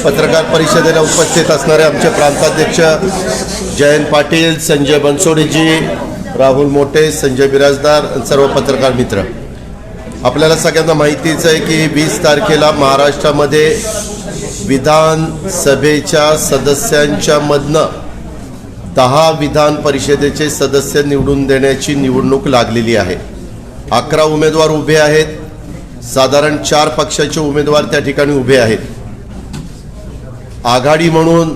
पत्रकार परिषदेला उपस्थित असणारे आमचे प्रांताध्यक्ष जयंत पाटील, संजय बनसोडेजी, राहुल मोटे, संजय बिराजदार, सर्व पत्रकार मित्र, आपल्याला सगळ्यांना माहितीच आहे की 20 तारखेला महाराष्ट्रामध्ये विधानसभेच्या सदस्यांच्या मधनं 10 विधान परिषदेचे सदस्य निवडून देण्याची निवडणूक लागलेली आहे। 11 उमेदवार उभे आहेत। साधारण 4 पक्षाचे उमेदवार त्या ठिकाणी उभे आहेत। आघाडी म्हणून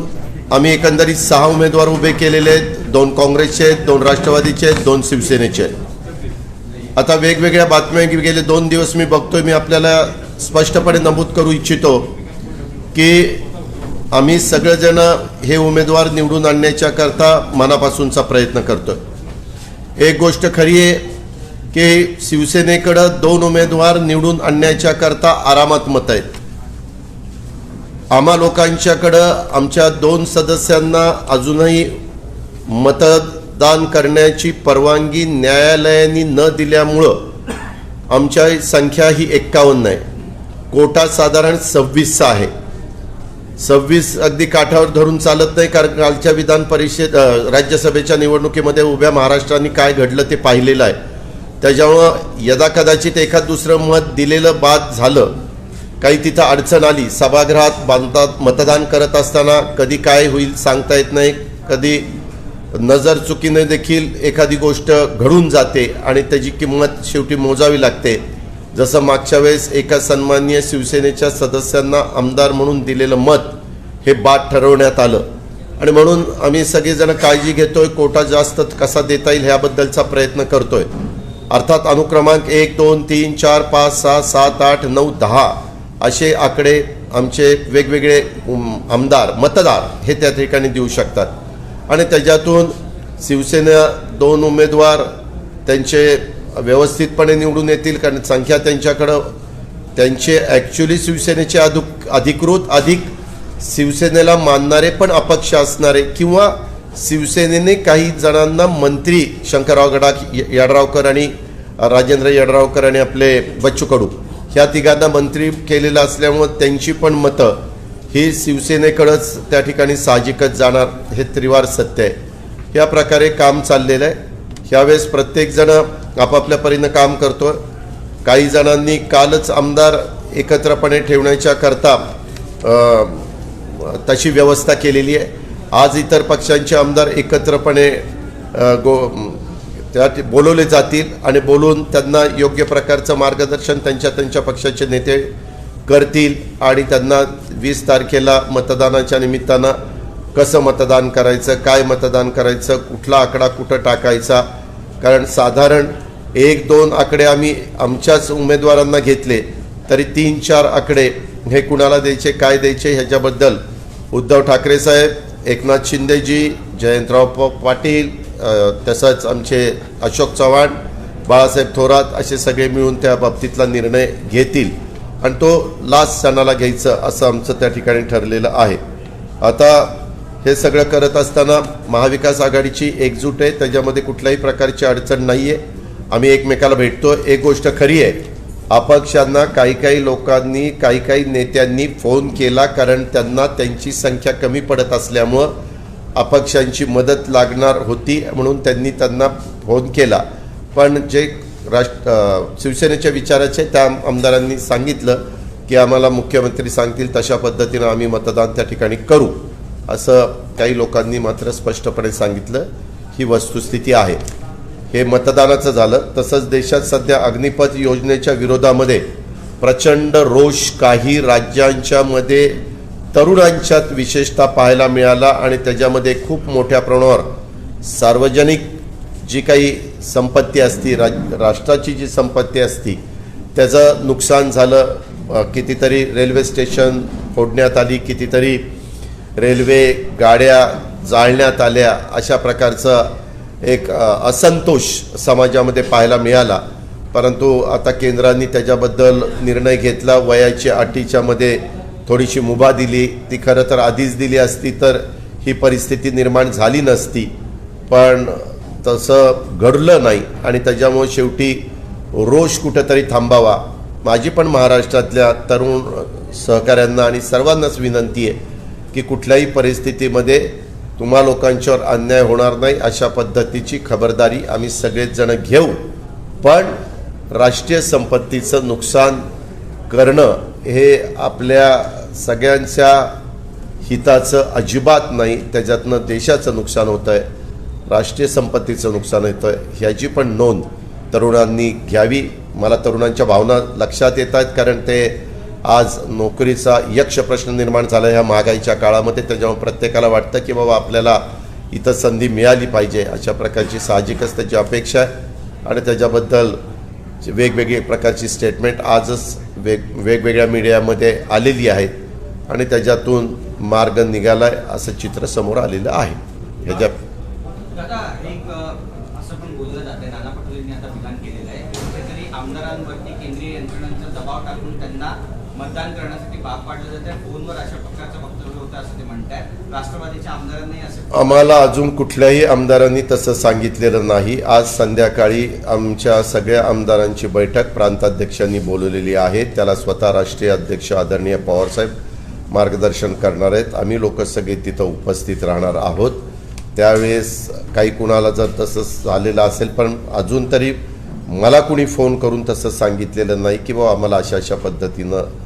आम्ही एकंदरीत 6 उमेदवार उभे केलेले आहेत। 2 काँग्रेसचे आहेत, 2 राष्ट्रवादीचे आहेत, 2 शिवसेनेचे आहेत। आता वेगवेगळ्या बातम्या गेले 2 दिवस मी बघतोय, मी आपल्याला स्पष्टपणे नमूद करू इच्छितो की आम्ही सगळेजण हे उमेदवार निवडून आणण्याच्या करता मनापासूनचा प्रयत्न करतोय। एक गोष्ट खरी आहे की शिवसेनेकडे 2 उमेदवार निवडून आणण्याच्या करता आरामात मत आहेत। आम्हा लोकांच्याकडे आमच्या 2 सदस्यांना अजूनही मतदान करण्याची परवानगी न्यायालयाने न दिल्यामुळं आमची संख्या ही 51 आहे। कोटा साधारण 26 आहे। 26 अगदी काठावर धरून चालत नाही, कारण कालच्या विधान परिषद राज्यसभेच्या निवडणुकीमध्ये उभ्या महाराष्ट्राने काय घडलं ते पाहिलेलं आहे। त्याच्यामुळं यदा कदाचित एखाद दुसरं मत दिलेलं बाद झालं, काही तिथं अडचण आली, सभागृहात मतदान करत असताना कधी काय होईल सांगता येत नाही। कधी नजर चुकीने देखील एखादी गोष्ट घडून जाते आणि त्याची किंमत शेवटी मोजावी लागते। जसं मागच्या वेळेस एका सन्माननीय शिवसेनेच्या सदस्यांना आमदार म्हणून दिलेलं मत हे बाद ठरवण्यात आलं आणि म्हणून आम्ही सगळेजण काळजी घेतोय, कोटा जास्त कसा देता येईल ह्याबद्दलचा प्रयत्न करतोय। अर्थात अनुक्रमांक 1, 2, 3, 4, 5, 6, 7, 8, 9, 10 असे आकडे आमचे वेगवेगळे आमदार मतदार हे त्या ठिकाणी देऊ शकतात आणि त्याच्यातून शिवसेना 2 उमेदवार त्यांचे व्यवस्थितपणे निवडून येतील, कारण संख्या त्यांच्याकडं त्यांचे ॲक्च्युली शिवसेनेचे अधिकृत अधिक शिवसेनेला मानणारे पण अपक्ष असणारे किंवा शिवसेनेने काही जणांना मंत्री शंकरराव यड्रावकर आणि राजेंद्र यड्रावकर आणि आपले बच्चू कडू ह्या तिघांना मंत्री केलेलं असल्यामुळं त्यांची पण मतं ही शिवसेनेकडंच त्या ठिकाणी साहजिकच जाणार, हे त्रिवार सत्य आहे। या प्रकारे काम चाललेलं आहे। ह्यावेळेस प्रत्येकजण आपापल्या परीनं काम करतोय। काही जणांनी कालच आमदार एकत्रपणे ठेवण्याच्या करता तशी व्यवस्था केलेली आहे। आज इतर पक्षांचे आमदार एकत्रपणे त्यात बोलवले जातील आणि बोलून त्यांना योग्य प्रकारचं मार्गदर्शन त्यांच्या पक्षाचे नेते करतील आणि त्यांना 20 तारखेला मतदानाच्या निमित्तानं कसं मतदान करायचं, काय मतदान करायचं, कुठला आकडा कुठं टाकायचा, कारण साधारण 1-2 आकडे आम्ही आमच्याच उमेदवारांना घेतले तरी 3-4 आकडे हे कुणाला द्यायचे, काय द्यायचे ह्याच्याबद्दल उद्धव ठाकरे साहेब, एकनाथ शिंदेजी, जयंतराव पाटील, तसंच आमचे अशोक चव्हाण, बाळासाहेब थोरात असे सगळे मिळून त्या बाबतीतला निर्णय घेतील आणि तो लास्ट क्षणाला घ्यायचं असं आमचं त्या ठिकाणी ठरलेलं आहे। आता हे सगळं करत असताना महाविकास आघाडीची एकजूट आहे, त्याच्यामध्ये कुठल्याही प्रकारची अडचण नाही आहे। आम्ही एकमेकाला भेटतो। एक गोष्ट खरी आहे, अपक्षांना काही लोकांनी काही नेत्यांनी फोन केला, कारण त्यांना त्यांची संख्या कमी पडत असल्यामुळं अपक्षांची मदत लागणार होती म्हणून त्यांना फोन केला, पण जे शिवसेनेच्या विचाराचे त्या आमदारांनी सांगितलं की आम्हाला मुख्यमंत्री सांगतील तशा पद्धतीनं आम्ही मतदान त्या ठिकाणी करू, असं काही लोकांनी मात्र स्पष्टपणे सांगितलं। ही वस्तुस्थिती आहे। हे मतदानाचं झालं। तसंच देशात सध्या अग्निपथ योजनेच्या विरोधामध्ये प्रचंड रोष काही राज्यांच्या मध्ये तरुणांच्यात विशेषतः पाहायला मिळाला आणि त्याच्यामध्ये खूप मोठ्या प्रमाणावर सार्वजनिक जी काही संपत्ती असती, राष्ट्राची जी संपत्ती असती त्याचं नुकसान झालं। कितीतरी रेल्वे स्टेशन फोडण्यात आली, कितीतरी रेल्वे गाड्या जाळण्यात आल्या, अशा प्रकारचं एक असंतोष समाजामध्ये पाहायला मिळाला। परंतु आता केंद्राने त्याच्याबद्दल निर्णय घेतला। वयाची अटीच्या मध्ये थोडीशी मुभा दिली, ती खरं तर आधीच दिली असती तर ही परिस्थिती निर्माण झाली नसती, पण तसं घडलं नाही आणि त्याच्यामुळे शेवटी रोष कुठेतरी थांबावा माझी पण महाराष्ट्रातल्या तरुण सहकाऱ्यांना आणि सर्वांनाच विनंती आहे की कुठल्याही परिस्थितीमध्ये तुम्हा लोकांच्यावर अन्याय होणार नाही अशा पद्धतीची खबरदारी आम्ही सगळेच जण घेऊ. पण राष्ट्रीय संपत्तीचं नुकसान करणं हे आपल्या सगळ्यांच्या हिताचं अजिबात नाही. त्याच्यातनं देशाचं नुकसान होतं आहे, राष्ट्रीय संपत्तीचं नुकसान होतं आहे, ह्याची पण नोंद तरुणांनी घ्यावी. मला तरुणांच्या भावना लक्षात येत आहेत, कारण ते आज नोकरीचा यक्ष प्रश्न निर्माण झाला ह्या महागाईच्या काळामध्ये. त्याच्यामुळे प्रत्येकाला वाटतं की बाबा आपल्याला इथं संधी मिळाली पाहिजे, अशा प्रकारची साहजिकच त्याची अपेक्षा आहे. आणि त्याच्याबद्दल वेगवेगळी प्रकारची स्टेटमेंट आजच वेगवेगळ्या मीडियामध्ये आलेली आहेत आणि त्याच्यातून मार्ग निघाला आहे असं चित्र समोर आलेलं आहे. ह्याच्या दादा एक असं पण बोललं जाते, नाना पटोलेंनी आता विधान केलेलं आहे, कुठेतरी आमदारांवरती केंद्रीय यंत्रणांचा दबाव टाकून त्यांना मतदान करण्यासाठी भाग पाडलं जाते. फोनवर अशा प्रकारचं वक्तव्य होतं असं ते म्हणतात. राष्ट्रवादीच्या आमदारांनी असं आम्हाला अजून कुठल्याही आमदारांनी तसं सांगितलेलं नाही. आज संध्याकाळी आमच्या सगळ्या आमदारांची बैठक प्रांताध्यक्षांनी बोलवलेली आहे. त्याला स्वतः राष्ट्रीय अध्यक्ष आदरणीय पवारसाहेब मार्गदर्शन करणार आहेत. आम्ही लोक सगळे तिथं उपस्थित राहणार आहोत. त्यावेळेस काही कुणाला जर तसं झालेलं असेल, पण अजून तरी मला कुणी फोन करून तसं सांगितलेलं नाही की बाबा आम्हाला अशा अशा पद्धतीनं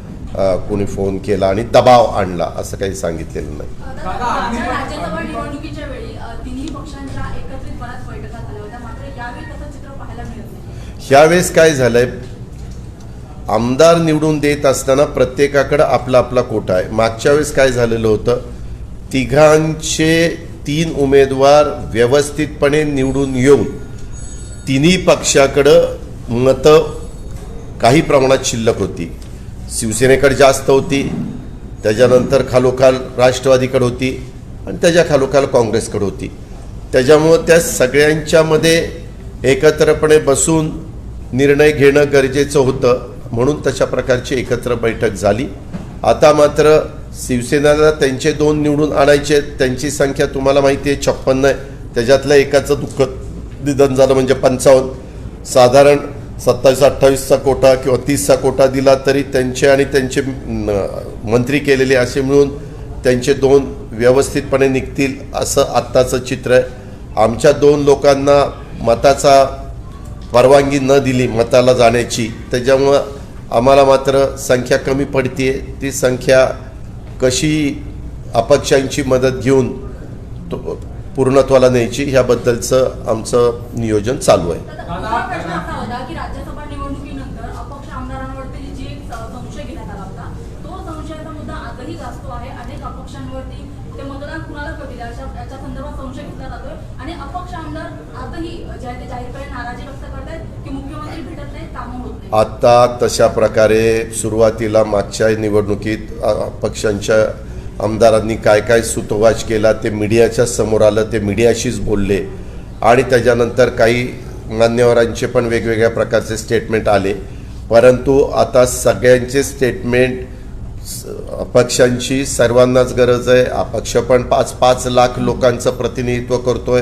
कोणी फोन केला आणि दबाव आणला, असं काही सांगितलेलं नाही. राज्यसभा निवडणुकीच्या वेळी तिन्ही पक्षांच्या एकत्रित बऱ्याच बैठका झाल्या होत्या, मात्र यावेळी तसं चित्र पाहायला मिळत नाही. ह्यावेळेस काय झालंय, आमदार निवडून देत असताना प्रत्येकाकडे आपला आपला कोटा आहे. मागच्या वेळेस काय झालेलं होतं, तिघांचे 3 उमेदवार व्यवस्थितपणे निवडून येऊन तिन्ही पक्षाकडं मतं काही प्रमाणात शिल्लक होती. शिवसेनेकडे जास्त होती, त्याच्यानंतर खालोखाल राष्ट्रवादीकडे होती आणि त्याच्या खालोखाल काँग्रेसकडे होती. त्याच्यामुळं त्या सगळ्यांच्यामध्ये एकत्रपणे बसून निर्णय घेणं गरजेचं होतं, म्हणून तशा प्रकारची एकत्र बैठक झाली. आता मात्र शिवसेनेला त्यांचे 2 निवडून आणायचे, त्यांची संख्या तुम्हाला माहिती आहे 56 आहे. त्याच्यातल्या एकाचं दुःख निधन झालं म्हणजे 55. साधारण 27-28चा कोटा किंवा 30चा कोटा दिला तरी त्यांचे आणि त्यांचे मंत्री केलेले असे मिळून त्यांचे 2 व्यवस्थितपणे निघतील असं आत्ताचं चित्र आहे. आमच्या 2 लोकांना मताचा परवानगी न दिली मताला जाण्याची, त्याच्यामुळं आम्हाला मात्र संख्या कमी पडते. ती संख्या कशी अपक्षांची मदत घेऊन पूर्णत्वाला न्यायची ह्याबद्दलचं आमचं नियोजन चालू आहे. प्रश्न असा होता की राज्यसभा निवडणुकीनंतर अपक्ष आमदारांवरती जी एक संशय घेण्यात आला होता, तो संशयाचा मुद्दा आजही गाजतो आहे. अनेक अपक्षांवरती ते मतदान कुणाला करतील याच्या संदर्भात संशय घेतला जातोय आणि अपक्ष आमदार आजही जे आहे ते जाहीरपणे नाराजी व्यक्त करतायत की मुख्यमंत्री भेटत नाहीत, कामं होत नाही. आता तशा प्रकारे सुरुवातीला मागच्या निवडणुकीत पक्षांच्या आमदारांनी काय काय सुतोवाच केला ते मीडियाच्या समोर आलं, ते मीडियाशीच बोलले आणि त्याच्यानंतर काही मान्यवरांचे पण वेगवेगळ्या प्रकारचे स्टेटमेंट आले. परंतु आता सगळ्यांचे स्टेटमेंट अपक्षांची सर्वांनाच गरज आहे. अपक्ष पण 5-5 लाख लोकांचं प्रतिनिधित्व करतोय,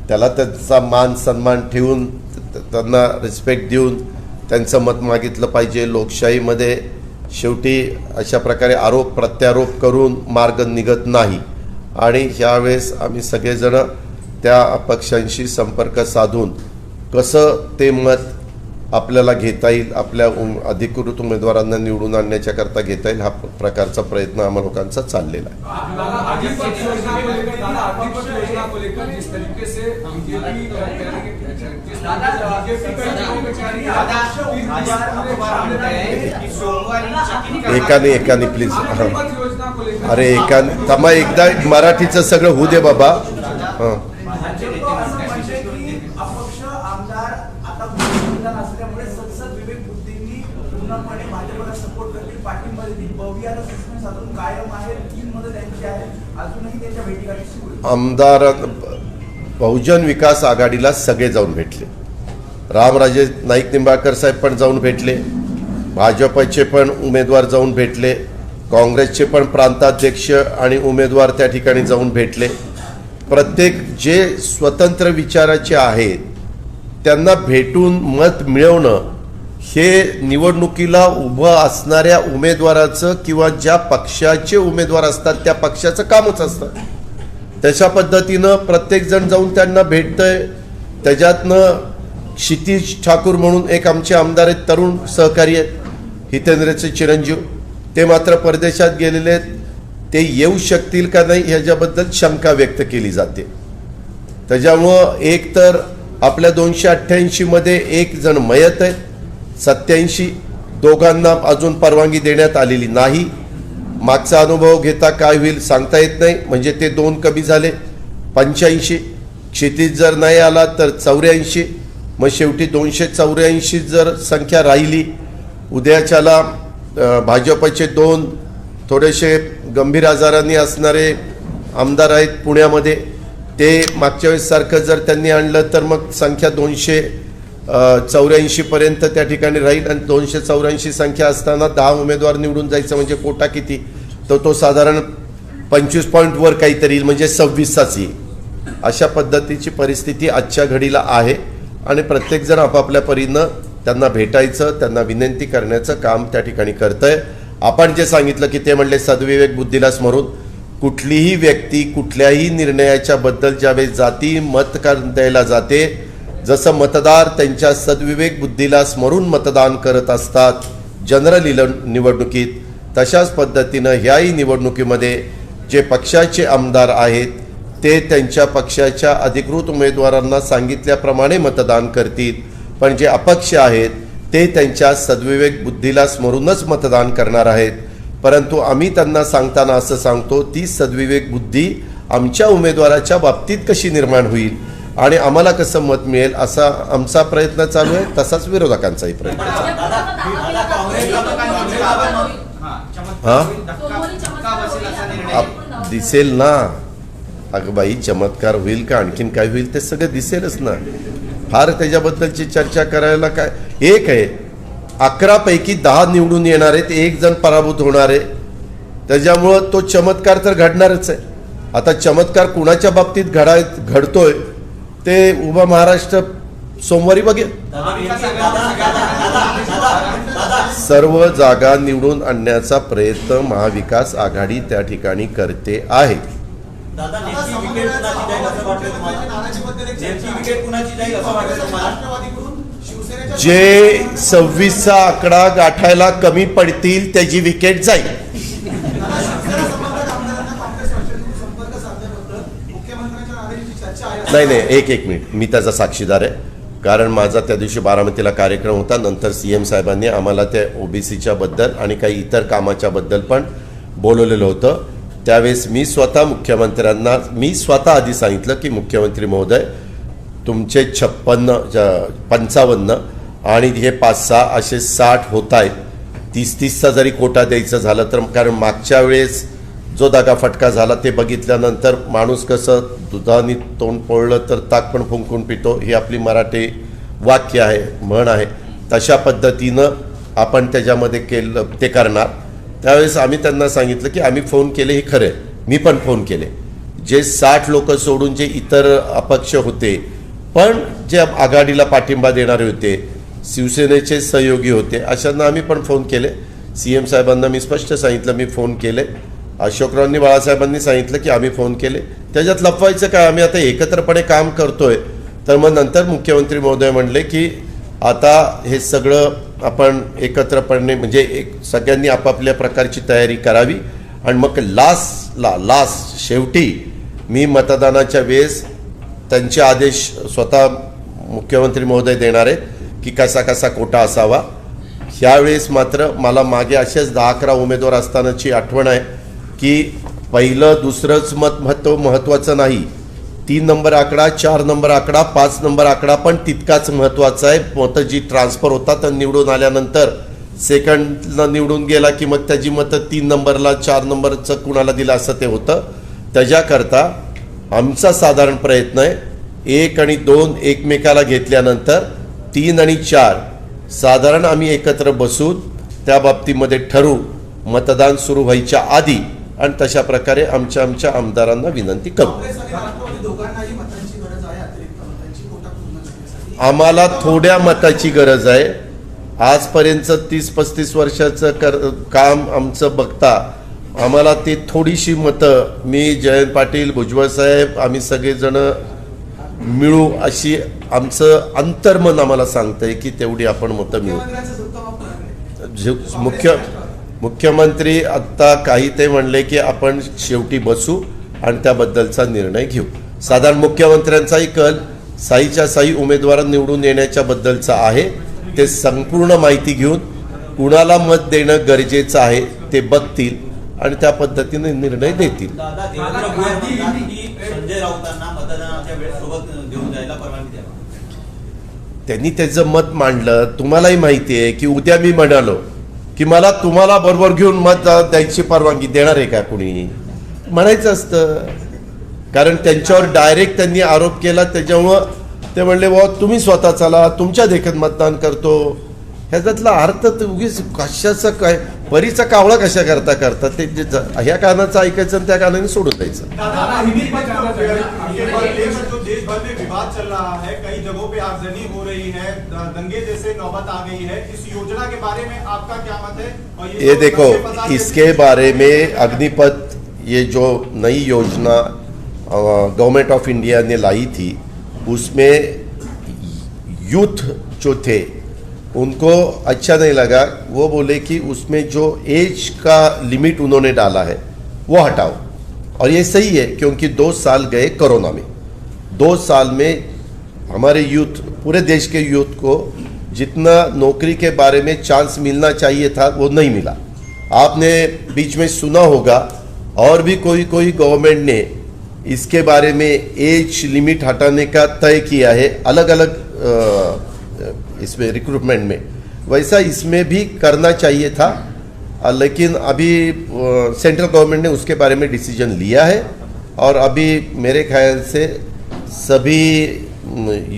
त्याला त्यांचा मान सन्मान ठेवून त्यांना रिस्पेक्ट देऊन त्यांचं मत मागितलं पाहिजे. लोकशाहीमध्ये शेवटी अशा प्रकारे आरोप प्रत्यारोप करून मार्ग निघत नाही आणि ह्यावेळेस आम्ही सगळेजण त्या अपक्षांशी संपर्क साधून कसं ते मत आपल्याला घेता येईल, आपल्या अधिकृत उमेदवारांना निवडून आणण्याच्याकरता घेता येईल, हा प्रकारचा प्रयत्न आम्हा लोकांचा चाललेला आहे. एकाने प्लीज. अरे तमा एकदा मराठीचं सगळं होऊ दे बाबा. हां, आमदार बहुजन विकास आघाडीला सगळे जाऊन भेटले. रामराजे नाईक निंबाळकर साहेब पण जाऊन भेटले, भाजपचे पण उमेदवार जाऊन भेटले, काँग्रेसचे पण प्रांताध्यक्ष आणि उमेदवार त्या ठिकाणी जाऊन भेटले. प्रत्येक जे स्वतंत्र विचाराचे आहेत त्यांना भेटून मत मिळवणं हे निवडणुकीला उभं असणाऱ्या उमेदवाराचं किंवा ज्या पक्षाचे उमेदवार असतात त्या पक्षाचं कामच असतं. तशा पद्धतीनं प्रत्येकजण जाऊन त्यांना भेटतंय. त्याच्यातनं क्षितिज ठाकूर म्हणून एक आमचे आमदार आहेत, तरुण सहकारी आहेत, हितेंद्रचे चिरंजीव, ते मात्र परदेशात गेलेले आहेत. ते येऊ शकतील का नाही ह्याच्याबद्दल शंका व्यक्त केली जाते. त्याच्यामुळं एक तर आपल्या 288 मध्ये एक जण मयत आहे, 87 दोघांना अजून परवानगी देण्यात आलेली नाही. मागचा अनुभव घेता काय होईल सांगता येत नाही, म्हणजे ते 2 कमी झाले. 85 क्षितिज जर नाही आला तर 84, मग शेवटी 284 जर संख्या राहिली. उद्याच्याला भाजपचे 2 थोडेसे गंभीर आजारांनी असणारे आमदार आहेत पुण्यामध्ये, ते मागच्या वेळेस सारखं जर त्यांनी आणलं तर मग संख्या 284 पर्यंत त्या ठिकाणी राहील. आणि 284 संख्या असताना 10 उमेदवार निवडून जायचं म्हणजे कोटा किती, तर तो साधारण 25 पॉईंट वर काहीतरी येईल, म्हणजे 26च येईल. अशा पद्धतीची परिस्थिती आजच्या घडीला आहे आणि प्रत्येकजण आपापल्या परीनं त्यांना भेटायचं, त्यांना विनंती करण्याचं काम त्या ठिकाणी करतंय. आपण जे सांगितलं की ते म्हणले सद्विवेक बुद्धीला स्मरून, कुठलीही व्यक्ती कुठल्याही निर्णयाच्या बद्दल ज्यावेळेस जाती मत द्यायला जाते, जसं मतदार त्यांच्या सद्विवेक बुद्धीला स्मरून मतदान करत असतात जनरल निवडणुकीत, तशाच पद्धतीनं ह्याही निवडणुकीमध्ये जे पक्षाचे आमदार आहेत ते त्यांच्या पक्षाच्या अधिकृत उमेदवारांना सांगितल्याप्रमाणे मतदान करतील. पण जे अपक्ष आहेत ते त्यांच्या सद्विवेक बुद्धीला स्मरूनच मतदान करणार आहेत. परंतु आम्ही त्यांना सांगताना असं सांगतो, ती सद्विवेक बुद्धी आमच्या उमेदवाराच्या बाबतीत कशी निर्माण होईल आणि आम्हाला कसं मत मिळेल असा आमचा प्रयत्न चालू आहे, तसाच विरोधकांचाही प्रयत्न चालू आहे. दिसेल ना अगं बाई, चमत्कार होईल का आणखीन काय होईल ते सगळं दिसेलच ना. फार त्याच्याबद्दलची चर्चा करायला काय. एक आहे 11 पैकी 10 निवडून येणार आहेत, 1 जण पराभूत होणार आहे. त्याच्यामुळं तो चमत्कार तर घडणारच आहे. आता चमत्कार कुणाच्या बाबतीत घडतोय ते उभा महाराष्ट्र सोमवारी बघेल. सर्व जागा निवडून आणण्याचा प्रयत्न महाविकास आघाडी त्या ठिकाणी करते आहे. जे 26चा आकडा गाठायला कमी पडतील त्याची विकेट जाईल. नाही, एक मिनिट, मी त्याचा साक्षीदार आहे. कारण माझा त्या दिवशी बारामतीला कार्यक्रम होता. नंतर CM साहेबांनी आम्हाला त्या OBCच्या बद्दल आणि काही इतर कामाच्या बद्दल पण बोलवलेलं होतं. त्यावेळेस मी स्वतः आधी सांगितलं की मुख्यमंत्री महोदय, तुमचे 55 आणि हे 5-6 असे 60 होत आहेत. 30-30चा जरी कोटा द्यायचं झालं तर, कारण मागच्या वेळेस जो दगाफटका झाला ते बघितल्यानंतर माणूस कसं दुधाने तोंड पोळलं तर ताक पण फुंकून पितो, ही आपली मराठी वाक्य आहे, म्हण आहे. तशा पद्धतीनं आपण त्याच्यामध्ये केलं ते करणार. त्यावेळेस आम्ही त्यांना सांगितलं की आम्ही फोन केले, हे खरं आहे, मी पण फोन केले. जे 60 लोक सोडून जे इतर अपक्ष होते पण जे आघाडीला पाठिंबा देणारे होते, शिवसेनेचे सहयोगी होते, अशांना आम्ही पण फोन केले. CM साहेबांना मी स्पष्ट सांगितलं मी फोन केले. अशोकरावांनी बाळासाहेबांनी सांगितलं की आम्ही फोन केले. त्याच्यात लपवायचं काय, आम्ही आता एकत्रपणे काम करतोय. तर मग नंतर मुख्यमंत्री महोदय म्हणले की आता हे सगळं आपण एकत्रपणे म्हणजे सगळ्यांनी आपापल्या प्रकारची तयारी करावी आणि मग लास्ट शेवटी मी मतदानाच्या वेळेस त्यांचे आदेश स्वतः मुख्यमंत्री महोदय देणार आहेत की कसा कसा कोटा असावा. ह्यावेळेस मात्र मला मागे असेच 10-11 उमेदवार असतानाची आठवण आहे की पहिलं दुसरंच महत्त्वाचं नाही, 3 नंबर आकडा, 4 नंबर आकडा, 5 नंबर आकडा पण तितकाच महत्त्वाचा आहे. मतं जी ट्रान्सफर होतात तर निवडून आल्यानंतर सेकंडला निवडून गेला की मग त्याची मतं 3 नंबरला 4 नंबरचं कुणाला दिलं असं ते होतं. त्याच्याकरता आमचा साधारण प्रयत्न आहे 1 आणि 2 एकमेकाला घेतल्यानंतर 3 आणि 4 साधारण आम्ही एकत्र बसून त्या बाबतीमध्ये ठरवू मतदान सुरू व्हायच्या आधी आणि तशा प्रकारे आमच्या आमदारांना विनंती करू. आम्हाला थोड्या मताची गरज आहे. आजपर्यंतचं 30-35 वर्षाचं काम आमचं बघता आम्हाला ती थोडीशी मतं, मी जयंत पाटील, भुजबळ साहेब, आम्ही सगळेजण मिळू अशी आमचं अंतर्मन आम्हाला सांगतंय की तेवढी आपण मतं मिळू. मुख्यमंत्री आत्ता काही ते म्हणले की आपण शेवटी बसू आणि त्याबद्दलचा निर्णय घेऊ. साधारण मुख्यमंत्र्यांचाही कल साईच्या साई उमेदवार निवडून येण्याच्या बद्दलचा आहे. ते संपूर्ण माहिती घेऊन कुणाला मत देणं गरजेचं आहे ते बघतील आणि त्या पद्धतीने निर्णय देतील. दादा देवेंद्र फडणवीस म्हणतात की संजय राऊतांना मतदानाच्या वेळेस सोबत घेऊन जायला परवानगी द्यावी. त्यांनी त्याचं मत मांडलं. तुम्हालाही माहिती आहे की उद्या मी म्हणालो की मला तुम्हाला बरोबर घेऊन मत द्यायची परवानगी देणार आहे का कुणी? म्हणायचं असतं. कारण त्यांच्यावर डायरेक्ट त्यांनी आरोप केला, त्याच्यामुळं ते म्हणले बाबा तुम्ही स्वतः चला, तुमच्या देखत मतदान करतो. ह्याच्यातला अर्थ तर उगीच कशाचं काय परीचा कावळा कशा करता ते ह्या कानाचं ऐकायचं आणि त्या कानाने सोडून द्यायचं. देश भर में विवाद चल रहा है, कई जगहों पे आगजनी हो रही है, दंगे जैसे नौबत आ गई है, इस योजना के बारे में आपका क्या मत है? और ये देखो, इसके बारे में अग्निपथ, ये जो नई योजना गवर्नमेंट ऑफ इंडिया ने लाई थी, उसमें यूथ जो थे उनको अच्छा नहीं लगा. वो बोले कि उसमें जो एज का लिमिट उन्होंने डाला है वो हटाओ. और ये सही है क्योंकि 2 साल गए कोरोना में. 2 साल में हमारे यूथ, पूरे देश के यूथ को जितना नौकरी के बारे में चांस मिलना चाहिए था वो नहीं मिला. आपने बीच में सुना होगा और भी कोई गवर्नमेंट ने इसके बारे में एज लिमिट हटाने का तय किया है अलग अलग इसमें रिक्रूटमेंट में. वैसा इसमें भी करना चाहिए था, लेकिन अभी सेंट्रल गवर्नमेंट ने उसके बारे में डिसीजन लिया है और अभी मेरे ख्याल से सभी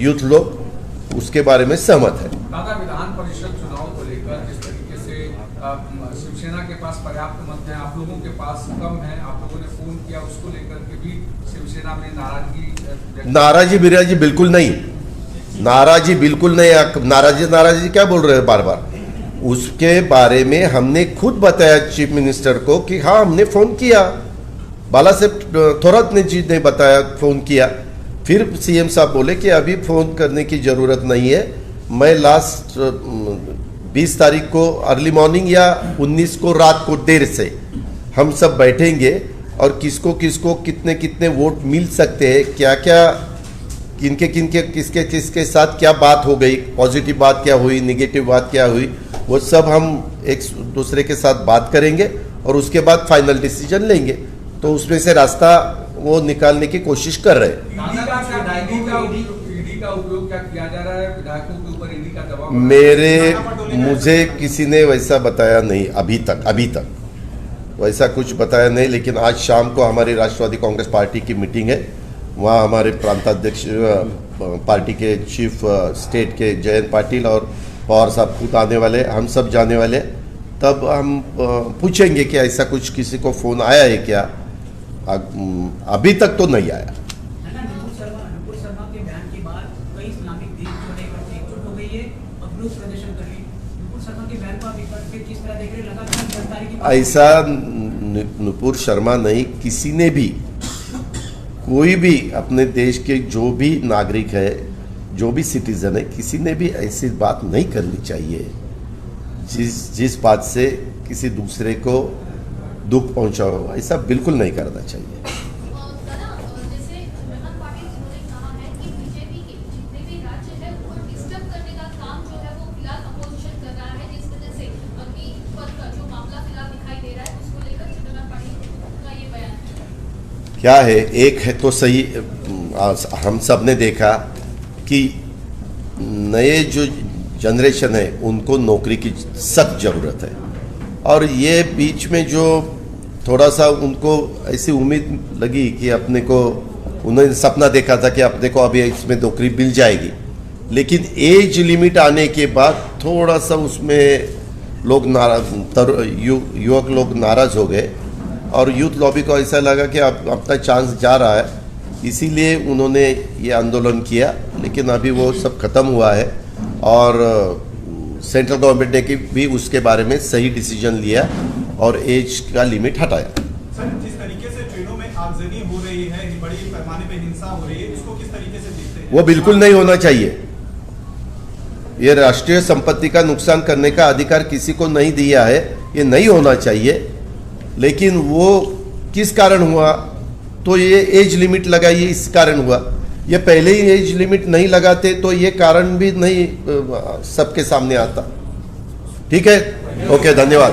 यूथ लोग उसके बारे में सहमत है. दादा, विधान परिषद चुनाव को लेकर जिस तरीके से शिवसेना के पास पर्याप्त मत है, आप लोगों के पास कम है, आप लोगों ने फोन किया, उसको लेकर के भी शिवसेना में नाराजी बिराजी बिल्कुल नहीं. नाराजी बिल्कुल नहीं. नाराजी क्या बोल रहे हैं बार बार? उसके बारे में हमने खुद बताया चीफ मिनिस्टर को कि हाँ हमने फ़ोन किया. बाला साहब थोरात जी ने बताया, फ़ोन किया. फिर सीएम साहब बोले कि अभी फ़ोन करने की ज़रूरत नहीं है, मैं लास्ट 20 तारीख को अर्ली मॉर्निंग या 19 को रात को देर से हम सब बैठेंगे और किसको किसको कितने कितने वोट मिल सकते हैं, क्या क्या किनके किसके साथ क्या बात हो गई, पॉजिटिव बात क्या हुई, निगेटिव बात क्या हुई, वो सब हम एक दूसरे के साथ बात करेंगे और उसके बाद फाइनल डिसीजन लेंगे. तो उसमें से रास्ता वो निकालने की कोशिश कर रहे हैं. ईडी का उपयोग क्या किया जा रहा है विधायकों के ऊपर? ईडी का दबाव मुझे किसी ने वैसा बताया नहीं अभी तक वैसा कुछ बताया नहीं. लेकिन आज शाम को हमारी राष्ट्रवादी कांग्रेस पार्टी की मीटिंग है. वहाँ हमारे प्रांताध्यक्ष पार्टी के चीफ स्टेट के जयंत पाटिल और पवार साहब खुद आने वाले, हम सब जाने वाले. तब हम पूछेंगे कि ऐसा कुछ किसी को फ़ोन आया है क्या. अभी तक तो नहीं आया. नुपुर शर्मा के बयान के बाद कई इस्लामिक देश जो है एकजुट हो गई है और विरोध प्रदर्शन कर रही है. नुपुर शर्मा के बयान को विपक्ष पे किस तरह देख रहे हैं? लगातार गिरफ्तारी की ऐसा नुपुर शर्मा नहीं, किसी ने भी, कोई भी अपने देश के जो भी नागरिक है, जो भी सिटीजन है, किसी ने भी ऐसी बात नहीं करनी चाहिए जिस बात से किसी दूसरे को दुख पहुंचा हो. ऐसा बिल्कुल नहीं करना चाहिए. जैसे मेहमान पाटिल ने कहा है कि बीजेपी के जितने भी राज्य है उनको डिस्टर्ब करने का काम जो है वो फिलहाल अपोजिशन कर रहा है, जिस वजह से अग्निपथ का जो मामला फिलहाल दिखाई दे रहा है उसको लेकर मेहमान पाटिल का ये बयान है. क्या है, एक है तो सही, हम सब ने देखा कि नए जो जनरेशन है उनको नौकरी की सख्त ज़रूरत है. और ये बीच में जो थोड़ा सा उनको ऐसी उम्मीद लगी कि अपने को, उन्होंने सपना देखा था कि अपने को अभी इसमें नौकरी मिल जाएगी, लेकिन एज लिमिट आने के बाद थोड़ा सा उसमें लोग युवक लोग नाराज़ हो गए और यूथ लॉबी को ऐसा लगा कि अब अपना चांस जा रहा है, इसीलिए उन्होंने ये आंदोलन किया. लेकिन अभी वो सब खत्म हुआ है और सेंट्रल गवर्नमेंट ने भी उसके बारे में सही डिसीजन लिया और एज का लिमिट हटाया। सर, जिस तरीके से ट्रेनों में आगजनी हो रही है, बड़ी पैमाने पे हिंसा हो रही है, इसको किस तरीके से देखते हैं? वो बिल्कुल नहीं होना चाहिए। ये राष्ट्रीय संपत्ति का नुकसान करने का अधिकार किसी को नहीं दिया है, ये नहीं होना चाहिए। लेकिन वो किस कारण हुआ, तो ये एज लिमिट लगाइए, इस कारण हुआ। ये पहले ही एज लिमिट नहीं लगाते तो ये कारण भी नहीं सबके सामने आता। ठीक है, ओके, धन्यवाद।